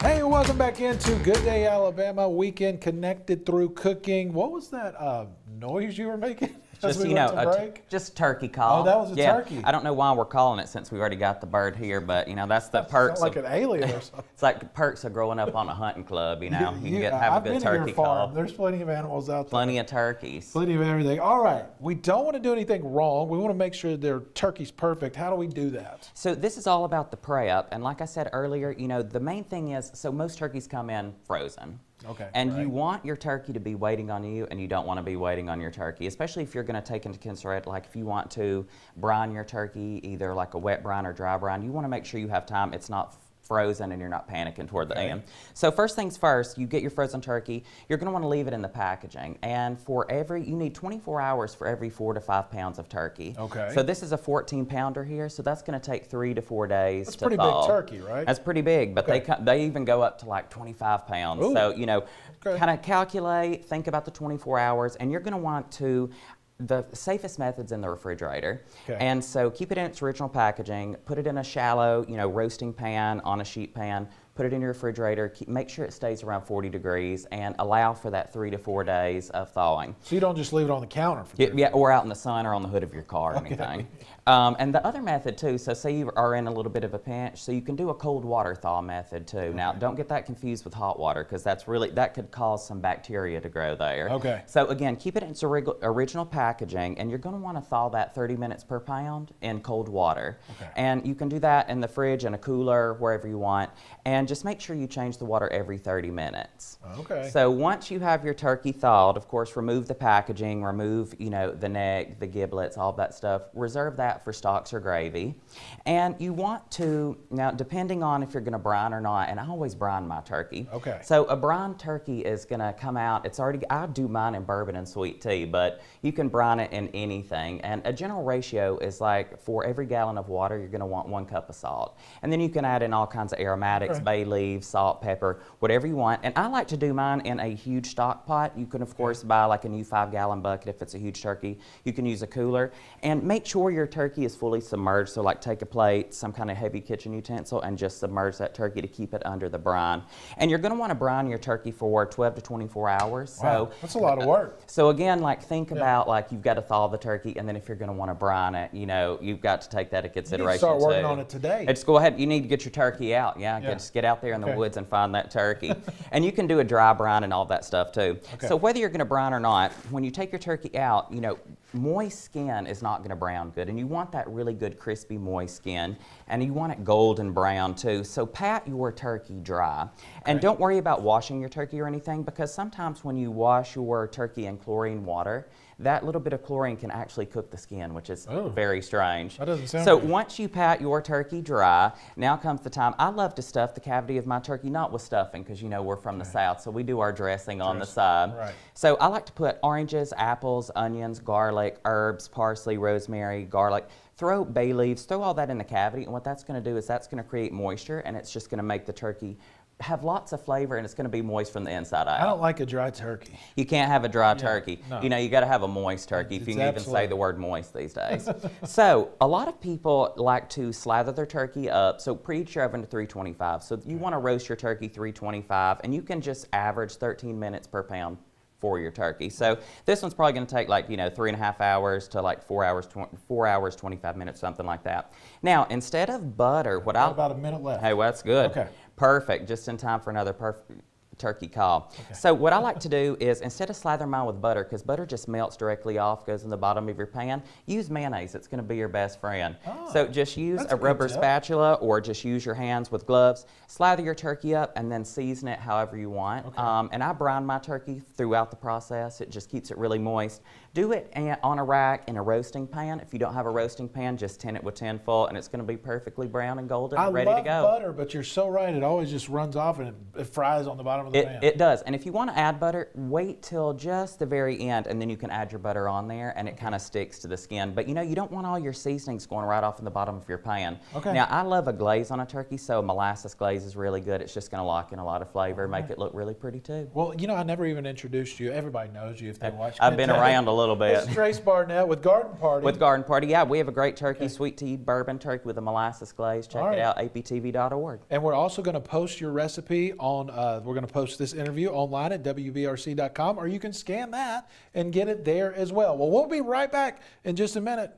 Hey, welcome back into Good Day Alabama Weekend Connected Through Cooking. What was that noise you were making? Just, just turkey call. Oh, that was a turkey. I don't know why we're calling it since we already got the bird here, but that's the perks. Like an alien or something. It's like the perks of growing up on a hunting club. You can have a good turkey call. There's plenty of animals out there. Plenty of turkeys. Plenty of everything. All right, we don't want to do anything wrong. We want to make sure their turkey's perfect. How do we do that? So this is all about the prep, and like I said earlier, the main thing is, so most turkeys come in frozen. Okay. And you want your turkey to be waiting on you, and you don't want to be waiting on your turkey, especially if you're going to take into consideration, like if you want to brine your turkey, either like a wet brine or dry brine, you want to make sure you have time. It's not frozen and you're not panicking toward the end. So first things first, you get your frozen turkey. You're going to want to leave it in the packaging. And you need 24 hours for every 4 to 5 pounds of turkey. Okay. So this is a 14-pounder here, so that's going to take 3 to 4 days That's to thaw. Pretty big turkey, right? That's pretty big, but they even go up to like 25 pounds. Ooh. So, kind of calculate, think about the 24 hours, and you're going to want to, the safest method's in the refrigerator. Okay. And so keep it in its original packaging, put it in a shallow, roasting pan on a sheet pan, put it in your refrigerator, make sure it stays around 40 degrees, and allow for that 3 to 4 days of thawing. So you don't just leave it on the counter for or out in the sun or on the hood of your car or anything. And the other method too, so say you are in a little bit of a pinch, so you can do a cold water thaw method too. Now don't get that confused with hot water, because that could cause some bacteria to grow there. Okay. So again, keep it in its original packaging, and you're going to want to thaw that 30 minutes per pound in cold water. Okay. And you can do that in the fridge, in a cooler, wherever you want. And just make sure you change the water every 30 minutes. Okay. So once you have your turkey thawed, of course, remove the packaging, remove, the neck, the giblets, all that stuff. Reserve that for stocks or gravy. And you want to, now depending on if you're going to brine or not, and I always brine my turkey. Okay. So a brine turkey is going to come out, I do mine in bourbon and sweet tea, but you can brine it in anything. And a general ratio is like, for every gallon of water, you're going to want 1 cup of salt. And then you can add in all kinds of aromatics, bay leaves, salt, pepper, whatever you want. And I like to do mine in a huge stock pot. You can, of course, buy like a new 5-gallon bucket if it's a huge turkey. You can use a cooler. And make sure your turkey is fully submerged. So like take a plate, some kind of heavy kitchen utensil, and just submerge that turkey to keep it under the brine. And you're going to want to brine your turkey for 12 to 24 hours. Wow, so that's a lot of work. So again, like think about like you've got to thaw the turkey, and then if you're going to want to brine it, you've got to take that into consideration. You start working on it today. Just go ahead. You need to get your turkey out. Just get out there in the woods and find that turkey. And you can do a dry brine and all that stuff too. Okay. So whether you're going to brine or not, when you take your turkey out, moist skin is not going to brown good, and you want that really good crispy moist skin, and you want it golden brown too. So pat your turkey dry, and don't worry about washing your turkey or anything, because sometimes when you wash your turkey in chlorine water, that little bit of chlorine can actually cook the skin, which is very strange. That doesn't sound So good. once you pat your turkey dry, now comes the time. I love to stuff the cavity of my turkey, not with stuffing, because we're from the South, so we do our dressing on the side. Right. So I like to put oranges, apples, onions, garlic, herbs, parsley, rosemary, garlic. Throw bay leaves, throw all that in the cavity, and what that's going to do is that's going to create moisture, and it's just going to make the turkey have lots of flavor, and it's going to be moist from the inside out. I don't like a dry turkey. You can't have a dry turkey. No. You got to have a moist turkey, if you can even say absolutely. the word moist these days. So a lot of people like to slather their turkey up. So preheat your oven to 325. So you want to roast your turkey 325, and you can just average 13 minutes per pound for your turkey. So this one's probably going to take like 3.5 hours to like 4 hours 25 minutes, something like that. Now instead of butter, About a minute left. Hey, well, that's good. Okay. Perfect, just in time for another turkey call. So what I like to do is, instead of slathering mine with butter, because butter just melts directly off, goes in the bottom of your pan, use mayonnaise. It's going to be your best friend. So just use that's a a good rubber tip. spatula, or just use your hands with gloves. Slather your turkey up and then season it however you want. And I brine my turkey throughout the process. It just keeps it really moist. Do it on a rack in a roasting pan. If you don't have a roasting pan, just tin it with tin foil, and it's going to be perfectly brown and golden and ready to go. I love butter, but you're so right. It always just runs off and it fries on the bottom bottom of the pan. It does. And if you want to add butter, wait till just the very end, and then you can add your butter on there, and it kind of sticks to the skin. But you know, you don't want all your seasonings going right off in the bottom of your pan. Okay. Now, I love a glaze on a turkey, so molasses glaze is really good. It's just going to lock in a lot of flavor, make it look really pretty too. Well, you know, I never even introduced you. Everybody knows you if they watch. I've been around a little bit. It's Trace Barnett with Garden Party. With Garden Party, yeah, we have a great turkey, sweet tea, bourbon turkey with a molasses glaze. Check it out, aptv.org. And we're also going to post your recipe on, we're going to post this interview online at wbrc.com, or you can scan that and get it there as well. Well, we'll be right back in just a minute.